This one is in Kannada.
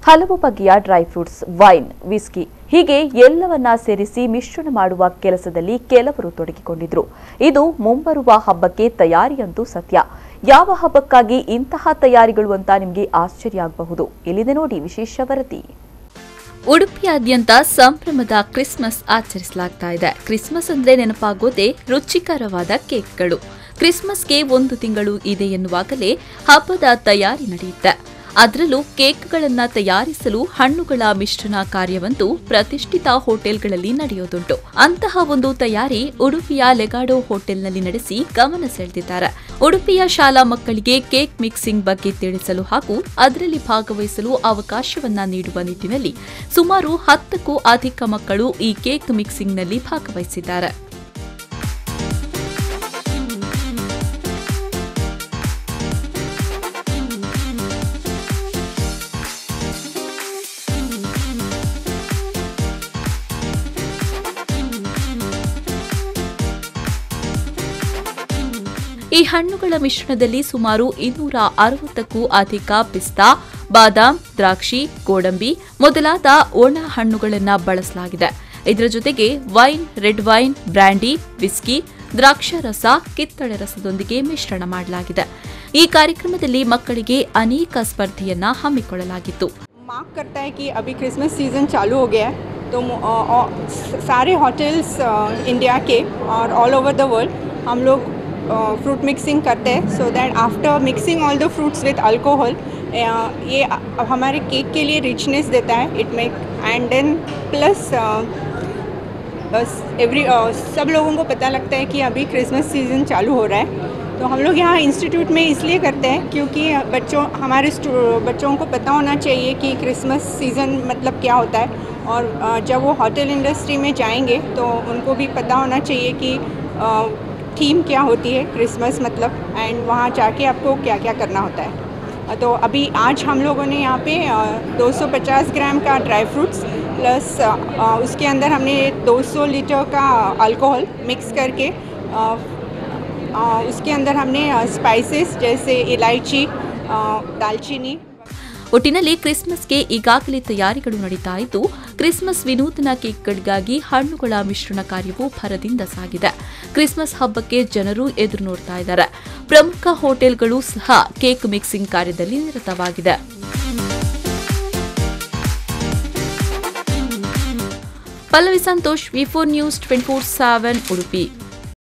ಹಲವು ಬಗೆಯ ಡ್ರೈ ಫ್ರೂಟ್ಸ್, ವೈನ್, ವಿಸ್ಕಿ ಹೀಗೆ ಎಲ್ಲವನ್ನ ಸೇರಿಸಿ ಮಿಶ್ರಣ ಮಾಡುವ ಕೆಲಸದಲ್ಲಿ ಕೆಲವರು ತೊಡಗಿಕೊಂಡಿದ್ರು. ಇದು ಮುಂಬರುವ ಹಬ್ಬಕ್ಕೆ ತಯಾರಿಯಂತೂ ಸತ್ಯ. ಯಾವ ಹಬ್ಬಕ್ಕಾಗಿ ಇಂತಹ ತಯಾರಿಗಳು ಅಂತ ನಿಮಗೆ ಆಶ್ಚರ್ಯ ಆಗಬಹುದು. ಇಲ್ಲಿದೆ ನೋಡಿ ವಿಶೇಷ ವರದಿ. ಉಡುಪಿಯಾದ್ಯಂತ ಸಂಭ್ರಮದ ಕ್ರಿಸ್ಮಸ್ ಆಚರಿಸಲಾಗ್ತಾ ಇದೆ. ಕ್ರಿಸ್ಮಸ್ ಅಂದ್ರೆ ನೆನಪಾಗೋದೇ ರುಚಿಕರವಾದ ಕೇಕ್ಗಳು. ಕ್ರಿಸ್ಮಸ್ಗೆ 1 ತಿಂಗಳು ಇದೆ ಎನ್ನುವಾಗಲೇ ಹಬ್ಬದ ತಯಾರಿ ನಡೆಯುತ್ತೆ. ಅದರಲ್ಲೂ ಕೇಕ್ಗಳನ್ನ ತಯಾರಿಸಲು ಹಣ್ಣುಗಳ ಮಿಶ್ರಣ ಕಾರ್ಯವಂತೂ ಪ್ರತಿಷ್ಠಿತ ಹೋಟೆಲ್ಗಳಲ್ಲಿ ನಡೆಯೋದುಂಟು. ಅಂತಹ ಒಂದು ತಯಾರಿ ಉಡುಪಿಯ ಲೆಗಾಡೋ ಹೋಟೆಲ್ನಲ್ಲಿ ನಡೆಸಿ ಗಮನ ಸೆಳೆದಿದ್ದಾರೆ. ಉಡುಪಿಯ ಶಾಲಾ ಮಕ್ಕಳಿಗೆ ಕೇಕ್ ಮಿಕ್ಸಿಂಗ್ ಬಗ್ಗೆ ತಿಳಿಸಲು ಹಾಗೂ ಅದರಲ್ಲಿ ಭಾಗವಹಿಸಲು ಅವಕಾಶವನ್ನ ನೀಡುವ ನಿಟ್ಟಿನಲ್ಲಿ ಸುಮಾರು 10ಕ್ಕೂ ಅಧಿಕ ಮಕ್ಕಳು ಈ ಕೇಕ್ ಮಿಕ್ಸಿಂಗ್ನಲ್ಲಿ ಭಾಗವಹಿಸಿದ್ದಾರೆ. ಈ ಹಣ್ಣುಗಳ ಮಿಶ್ರಣದಲ್ಲಿ ಸುಮಾರು 260ಕ್ಕೂ ಅಧಿಕ ಪಿಸ್ತಾ, ಬಾದಾಮ್, ದ್ರಾಕ್ಷಿ, ಗೋಡಂಬಿ ಮೊದಲಾದ ಒಣ ಹಣ್ಣುಗಳನ್ನು ಬಳಸಲಾಗಿದೆ. ಇದರ ಜೊತೆಗೆ wine, red wine, brandy, whisky, ದ್ರಾಕ್ಷಾರಸ, ಕಿತ್ತಳೆ ರಸದೊಂದಿಗೆ ಮಿಶ್ರಣ ಮಾಡಲಾಗಿದೆ. ಈ ಕಾರ್ಯಕ್ರಮದಲ್ಲಿ ಮಕ್ಕಳಿಗೆ ಅನೇಕ ಸ್ಪರ್ಧೆಯನ್ನ ಹಮ್ಮಿಕೊಳ್ಳಲಾಗಿತ್ತು. मार्क करता है कि अभी क्रिसमस सीज़न चालू हो गया है, तो सारे होटल्स इंडिया के और ऑल ओवर द वर्ल्ड हम लोग फ्रूट मिक्सिंग करते हैं, so that after mixing all the fruits with alcohol ये हमारे केक के लिए रिचनेस देता है. It make and then plus सब लोगों को पता लगता है कि अभी क्रिसमस सीज़न चालू हो रहा है. तो हम लोग यहाँ इंस्टीट्यूट में इसलिए करते हैं क्योंकि हमारे बच्चों को पता होना चाहिए कि क्रिसमस सीज़न मतलब क्या होता है, और जब वो होटल इंडस्ट्री में जाएंगे तो उनको भी पता होना चाहिए कि थीम क्या होती है क्रिसमस मतलब, एंड वहाँ जाके आपको क्या क्या करना होता है. तो अभी आज हम लोगों ने यहाँ पे 250 ग्राम का ड्राई फ्रूट्स प्लस उसके अंदर हमने 200 लीटर का अल्कोहल मिक्स करके उसके अंदर हमने स्पाइसेस जैसे इलायची, दालचीनी. ಒಟ್ಟಿನಲ್ಲಿ ಕ್ರಿಸ್ಮಸ್ಗೆ ಈಗಾಗಲೇ ತಯಾರಿಗಳು ನಡೀತಾ ಇದ್ದು, ಕ್ರಿಸ್ಮಸ್ ವಿನೂತನ ಕೇಕ್ಗಳಿಗಾಗಿ ಹಣ್ಣುಗಳ ಮಿಶ್ರಣ ಕಾರ್ಯವು ಭರದಿಂದ ಸಾಗಿದೆ. ಕ್ರಿಸ್ಮಸ್ ಹಬ್ಬಕ್ಕೆ ಜನರು ಎದುರು ನೋಡ್ತಾ ಇದ್ದಾರೆ. ಪ್ರಮುಖ ಹೋಟೆಲ್ಗಳು ಸಹ ಕೇಕ್ ಮಿಕ್ಸಿಂಗ್ ಕಾರ್ಯದಲ್ಲಿ ನಿರತವಾಗಿದೆ. ಪಲ್ಲವಿ ಸಂತೋಷ್, ವಿ4 ನ್ಯೂಸ್ 24/7 ಉಡುಪಿ.